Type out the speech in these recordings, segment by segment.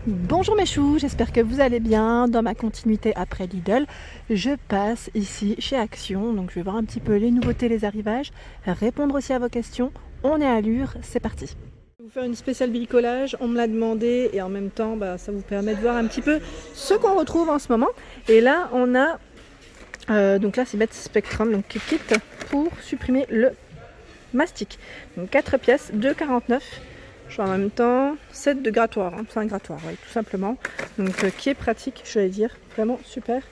Bonjour mes choux, j'espère que vous allez bien. Dans ma continuité après Lidl, je passe ici chez Action. Donc je vais voir un petit peu les nouveautés, les arrivages, répondre aussi à vos questions. On est à Lure, c'est parti. Je vais vous faire une spéciale bricolage, on me l'a demandé et en même temps ça vous permet de voir un petit peu ce qu'on retrouve en ce moment. Et là on a, donc là c'est Met Spectrum, donc qui quitte pour supprimer le mastic. Donc 4 pièces, 2,49. En même temps, 7 de grattoir, hein. C'est un grattoir, oui, tout simplement. Donc qui est pratique, je vais dire, vraiment super,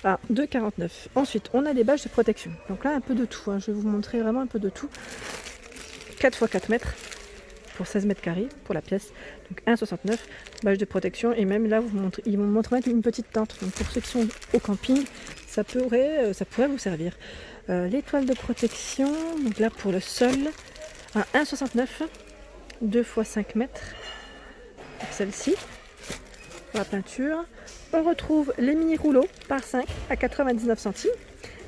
à 2,49. Ensuite, on a des bâches de protection. Donc là, un peu de tout, hein. Je vais vous montrer vraiment un peu de tout. 4 x 4 mètres pour 16 mètres carrés pour la pièce. Donc 1,69, bâche de protection. Et même là, ils vont montrer une petite tente. Donc pour ceux qui sont au camping, ça pourrait vous servir. Les toiles de protection, donc là pour le sol, à 1,69. 2 x 5 mètres, celle-ci, pour la peinture. On retrouve les mini rouleaux par 5 à 99 centimes.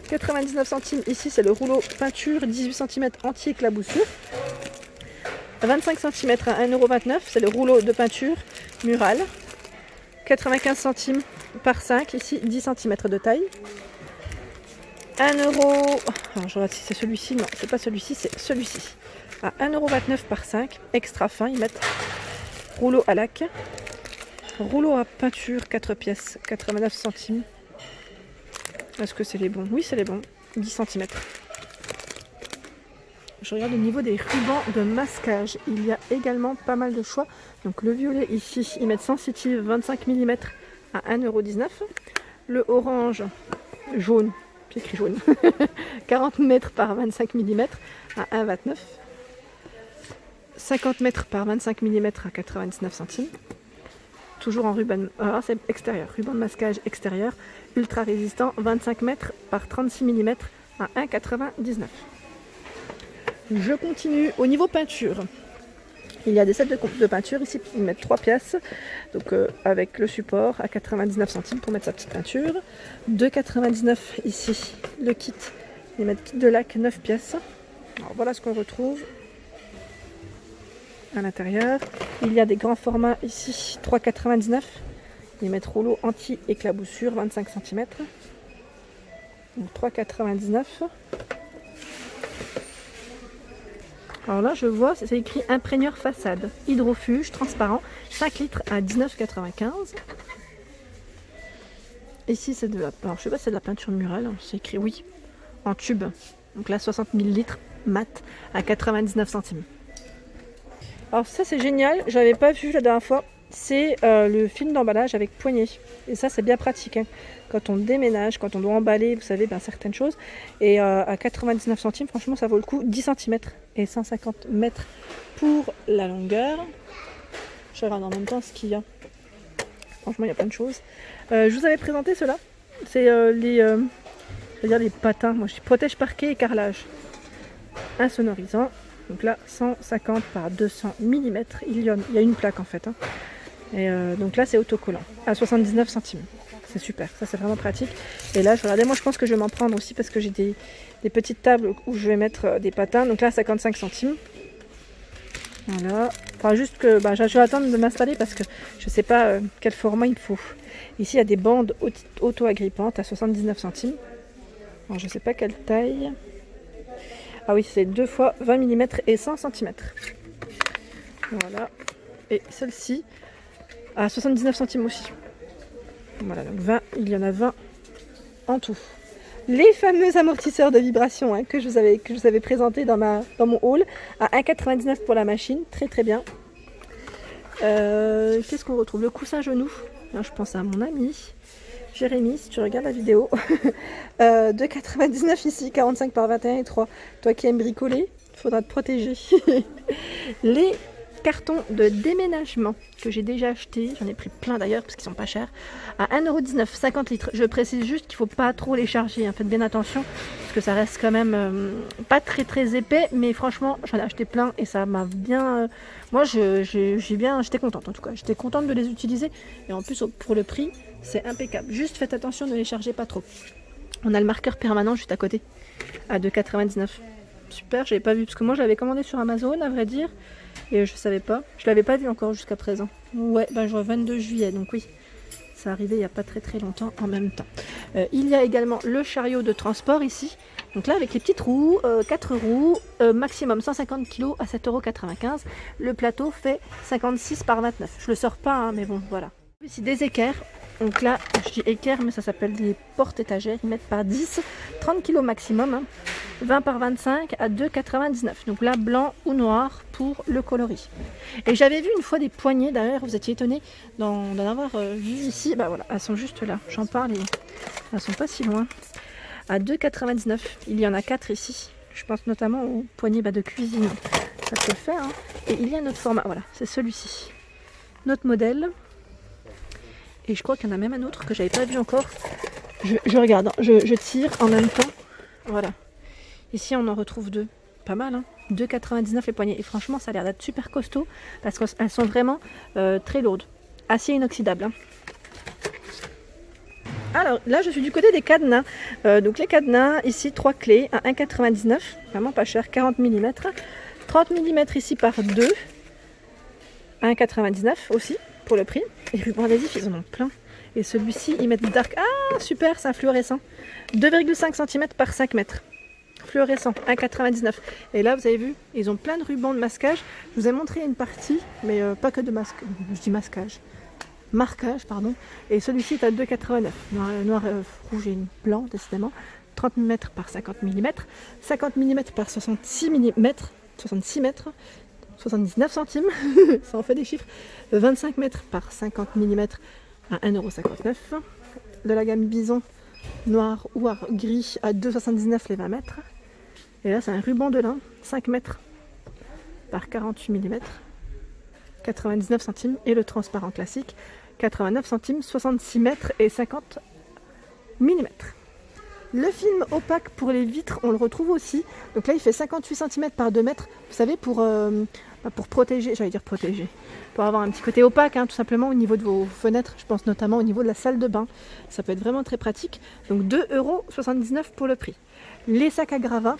99 centimes, ici c'est le rouleau peinture 18 cm anti-éclaboussure. 25 cm à 1,29 €, c'est le rouleau de peinture murale. 95 centimes par 5, ici 10 cm de taille. 1 €, alors je regarde si c'est celui-ci, non c'est pas celui-ci, c'est celui-ci. À 1,29 € par 5, extra fin, ils mettent rouleau à laque, rouleau à peinture 4 pièces, 89 centimes. Est-ce que c'est les bons? Oui, c'est les bons, 10 cm. Je regarde au niveau des rubans de masquage, il y a également pas mal de choix. Donc le violet ici, ils mettent sensitive 25 mm à 1,19 €. Le orange, jaune, j'ai écrit jaune, 40 mètres par 25 mm à 1,29 €. 50 mètres par 25 mm à 99 centimes. Toujours en ruban, c'est extérieur, ruban de masquage extérieur, ultra résistant, 25 mètres par 36 mm à 1,99 €. Je continue au niveau peinture. Il y a des sets de peinture ici, ils mettent 3 pièces, donc avec le support à 99 centimes pour mettre sa petite peinture. 2,99 € ici, le kit, ils mettent kit de lac 9 pièces. Alors voilà ce qu'on retrouve à l'intérieur. Il y a des grands formats ici, 3,99 €. Ils mettent rouleau anti-éclaboussure 25 cm. Donc 3,99 €. Alors là je vois, c'est écrit imprégneur façade, hydrofuge, transparent, 5 litres à 19,95 €. Ici c'est de la, alors, je sais pas, c'est de la peinture murale, c'est écrit oui, en tube. Donc là 60 ml mat à 99 centimes. Alors ça c'est génial, je n'avais pas vu la dernière fois, c'est le film d'emballage avec poignée. Et ça c'est bien pratique, hein. Quand on déménage, quand on doit emballer, vous savez, certaines choses. Et à 99 centimes, franchement ça vaut le coup, 10 cm et 150 mètres pour la longueur. Je regarde en même temps ce qu'il y a. Franchement il y a plein de choses. Je vous avais présenté cela, c'est les patins, moi je dis protège parquet et carrelage. Insonorisant. Donc là, 150 par 200 mm, il y a une plaque en fait, hein. Et donc là, c'est autocollant, à 79 centimes. C'est super, ça c'est vraiment pratique. Et là, regardez, moi je pense que je vais m'en prendre aussi parce que j'ai des petites tables où je vais mettre des patins. Donc là, 55 centimes. Voilà. Enfin, juste que je vais attendre de m'installer parce que je ne sais pas quel format il faut. Ici, il y a des bandes auto-agrippantes à 79 centimes. Alors, je ne sais pas quelle taille. Ah oui, c'est 2 x 20 mm et 100 cm. Voilà. Et celle-ci à 79 centimes aussi. Voilà, donc 20, il y en a 20 en tout. Les fameux amortisseurs de vibration, hein, que je vous avais présenté dans mon haul à 1,99 € pour la machine. Très très bien. Qu'est-ce qu'on retrouve? Le coussin genou. Là, je pense à mon ami Jérémy, si tu regardes la vidéo. 2,99 € ici, 45 par 21 et 3. Toi qui aimes bricoler, il faudra te protéger. Les cartons de déménagement que j'ai déjà achetés, j'en ai pris plein d'ailleurs parce qu'ils sont pas chers, à 1,19 €, 50 litres. Je précise juste qu'il ne faut pas trop les charger, hein. Faites bien attention parce que ça reste quand même pas très très épais, mais franchement j'en ai acheté plein et ça m'a bien... moi j'étais contente en tout cas, j'étais contente de les utiliser et en plus pour le prix c'est impeccable. Juste faites attention de ne les charger pas trop. On a le marqueur permanent juste à côté à 2,99 €. Super, j'avais pas vu parce que moi je l'avais commandé sur Amazon à vrai dire. Et je savais pas. Je l'avais pas vu encore jusqu'à présent. Ouais, ben je vois 22 juillet, donc oui. Ça arrivait il n'y a pas très longtemps en même temps. Il y a également le chariot de transport ici. Donc là avec les petites roues, 4 roues, maximum 150 kg à 7,95 €. Le plateau fait 56 par 29. Je le sors pas, hein, mais bon voilà. Ici des équerres. Donc là, je dis équerre, mais ça s'appelle des porte-étagères. Ils mettent par 10, 30 kg maximum. Hein. 20 par 25 à 2,99 €. Donc là, blanc ou noir pour le coloris. Et j'avais vu une fois des poignées, d'ailleurs, vous étiez étonnés d'en avoir vu ici. Bah voilà, elles sont juste là. J'en parle et elles sont pas si loin. À 2,99 €. Il y en a 4 ici. Je pense notamment aux poignées de cuisine. Ça peut le faire. Hein. Et il y a notre format. Voilà, c'est celui-ci. Notre modèle. Et je crois qu'il y en a même un autre que j'avais pas vu encore. Je regarde, hein. Je tire en même temps. Voilà. Ici, on en retrouve deux. Pas mal, hein. 2,99 € les poignées. Et franchement, ça a l'air d'être super costaud parce qu'elles sont vraiment très lourdes. Acier inoxydable. Hein. Alors là, je suis du côté des cadenas. Donc les cadenas, ici, 3 clés à 1,99 €. Vraiment pas cher, 40 mm. 30 mm ici par 2. 1,99 € aussi pour le prix. Et ruban adhésif, ils en ont plein. Et celui-ci, ils mettent dark. Ah, super, c'est un fluorescent. 2,5 cm par 5 mètres. Fluorescent, 1,99 €. Et là, vous avez vu, ils ont plein de rubans de masquage. Je vous ai montré une partie, mais pas que de masque. Je dis masquage. Marquage, pardon. Et celui-ci est à 2,89 €. Noir, rouge et blanc, décidément. 30 mm par 50 mm. 50 mm par 66 mm. 66 mètres. 79 centimes. Ça en fait des chiffres. 25 mètres par 50 mm à 1,59 €. De la gamme Bison, noir ou gris à 2,79 € les 20 mètres. Et là, c'est un ruban de lin, 5 mètres par 48 mm. 99 centimes. Et le transparent classique, 89 centimes, 66 mètres et 50 mm. Le film opaque pour les vitres, on le retrouve aussi. Donc là, il fait 58 cm par 2 mètres. Vous savez, pour protéger, j'allais dire protéger, pour avoir un petit côté opaque, hein, tout simplement au niveau de vos fenêtres. Je pense notamment au niveau de la salle de bain. Ça peut être vraiment très pratique. Donc 2,79 € pour le prix. Les sacs à gravats,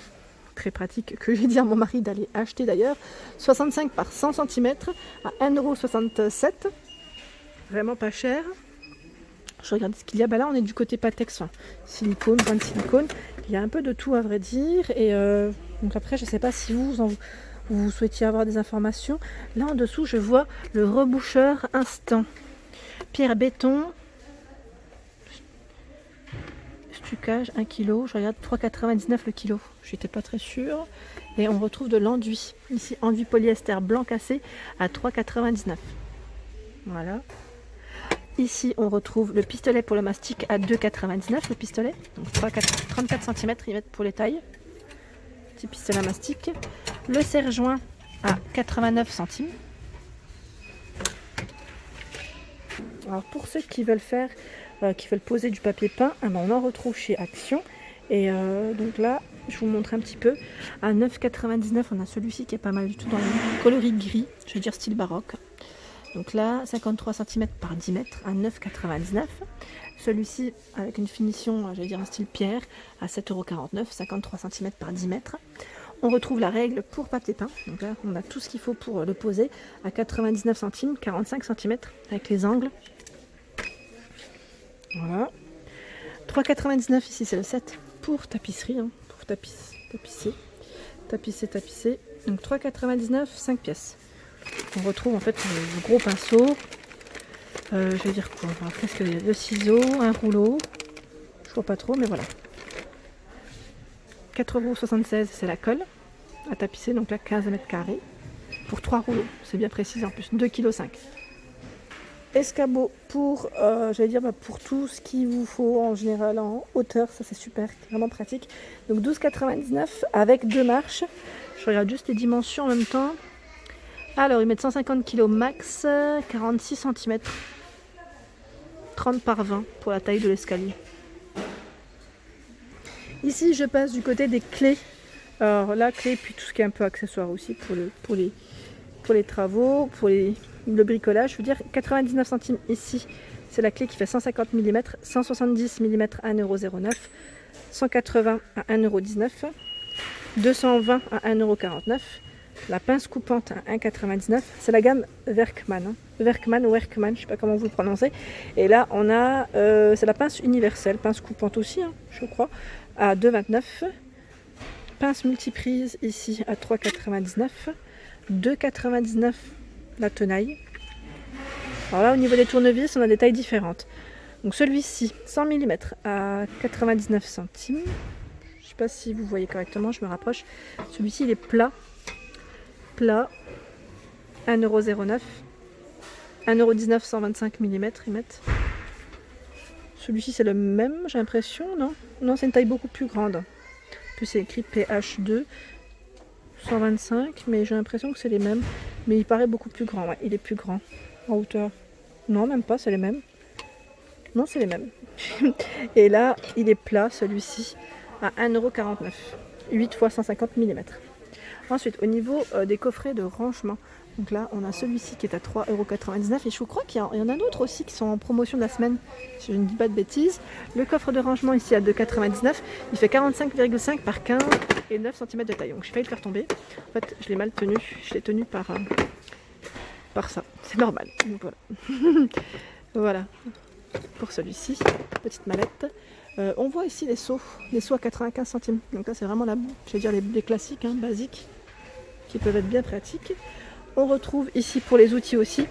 très pratique, que j'ai dit à mon mari d'aller acheter d'ailleurs. 65 par 100 cm à 1,67 €. Vraiment pas cher. Je regarde ce qu'il y a. Bah là, on est du côté Patex, hein. Silicone, point de silicone. Il y a un peu de tout à vrai dire. Et donc après, je ne sais pas si vous souhaitiez avoir des informations. Là en dessous, je vois le reboucheur instant. Pierre béton. Stucage 1 kg. Je regarde 3,99 € le kilo. Je n'étais pas très sûre. Et on retrouve de l'enduit. Ici, enduit polyester blanc cassé à 3,99 €. Voilà. Ici, on retrouve le pistolet pour le mastic à 2,99 € le pistolet. Donc 34 cm, ils mettent pour les tailles. Petit pistolet à mastic. Le serre-joint à 89 centimes. Alors pour ceux qui veulent poser du papier peint, on en retrouve chez Action. Et donc là, je vous montre un petit peu. À 9,99 €, on a celui-ci qui est pas mal du tout dans le coloris gris, je veux dire style baroque. Donc là, 53 cm par 10 mètres à 9,99 €. Celui-ci avec une finition, j'allais dire un style pierre, à 7,49 €, 53 cm par 10 mètres. On retrouve la règle pour papier peint. Donc là, on a tout ce qu'il faut pour le poser à 99 centimes, 45 cm avec les angles. Voilà. 3,99 € ici, c'est le set pour tapisserie, hein, pour tapisser. Donc 3,99 €, 5 pièces. On retrouve en fait le gros pinceau, je vais dire quoi, presque le ciseau, un rouleau, je vois pas trop, mais voilà. 4,76 € c'est la colle à tapisser, donc là 15 mètres carrés pour 3 rouleaux, c'est bien précis en plus, 2,5 kg. Escabeau pour, pour tout ce qu'il vous faut en général en hauteur, ça c'est super, vraiment pratique. Donc 12,99 € avec 2 marches, je regarde juste les dimensions en même temps. Alors, ils mettent 150 kg max, 46 cm, 30 par 20 pour la taille de l'escalier. Ici, je passe du côté des clés. Alors, la clé, puis tout ce qui est un peu accessoire aussi pour les travaux, pour le bricolage. Je veux dire, 99 centimes ici, c'est la clé qui fait 150 mm, 170 mm à 1,09 €, 180 à 1,19 €, 220 à 1,49 €. La pince coupante à 1,99. C'est la gamme Werkman. Hein. Werkman ou Werkman, je ne sais pas comment vous le prononcez. Et là, on a, c'est la pince universelle, pince coupante aussi, hein, je crois, à 2,29. Pince multiprise ici à 3,99. 2,99 la tenaille. Alors là, au niveau des tournevis, on a des tailles différentes. Donc celui-ci, 100 mm à 99 centimes. Je ne sais pas si vous voyez correctement, je me rapproche. Celui-ci, il est plat. Plat, 1,09 €. 1,19 €, 125 mm, ils mettent. Celui-ci, c'est le même, j'ai l'impression, non? Non, c'est une taille beaucoup plus grande. En plus, c'est écrit PH2, 125, mais j'ai l'impression que c'est les mêmes. Mais il paraît beaucoup plus grand, ouais, il est plus grand en hauteur. Non, même pas, c'est les mêmes. Non, c'est les mêmes. Et là, il est plat, celui-ci, à 1,49 €. 8 x 150 mm. Ensuite, au niveau des coffrets de rangement, donc là, on a celui-ci qui est à 3,99 € et je crois qu'il y en a d'autres aussi qui sont en promotion de la semaine, si je ne dis pas de bêtises. Le coffre de rangement ici à 2,99 €, il fait 45,5 par 15 et 9 cm de taille. Donc j'ai failli le faire tomber. En fait, je l'ai mal tenu, je l'ai tenu par ça. C'est normal. Donc voilà. Voilà. Pour celui-ci, petite mallette. On voit ici les seaux à 95 centimes. Donc là, c'est vraiment je vais dire les classiques, hein, basiques, qui peuvent être bien pratiques. On retrouve ici pour les outils aussi.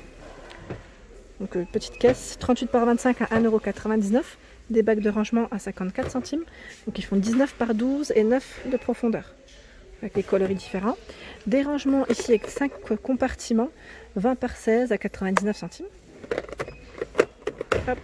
Donc petite caisse, 38 par 25 à 1,99 €. Des bacs de rangement à 54 centimes. Donc ils font 19 par 12 et 9 de profondeur. Avec des coloris différents. Des rangements ici avec 5 compartiments, 20 par 16 à 99 centimes. Hop.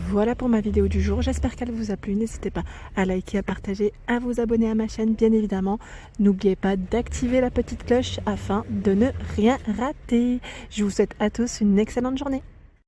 Voilà pour ma vidéo du jour, j'espère qu'elle vous a plu, n'hésitez pas à liker, à partager, à vous abonner à ma chaîne bien évidemment. N'oubliez pas d'activer la petite cloche afin de ne rien rater. Je vous souhaite à tous une excellente journée.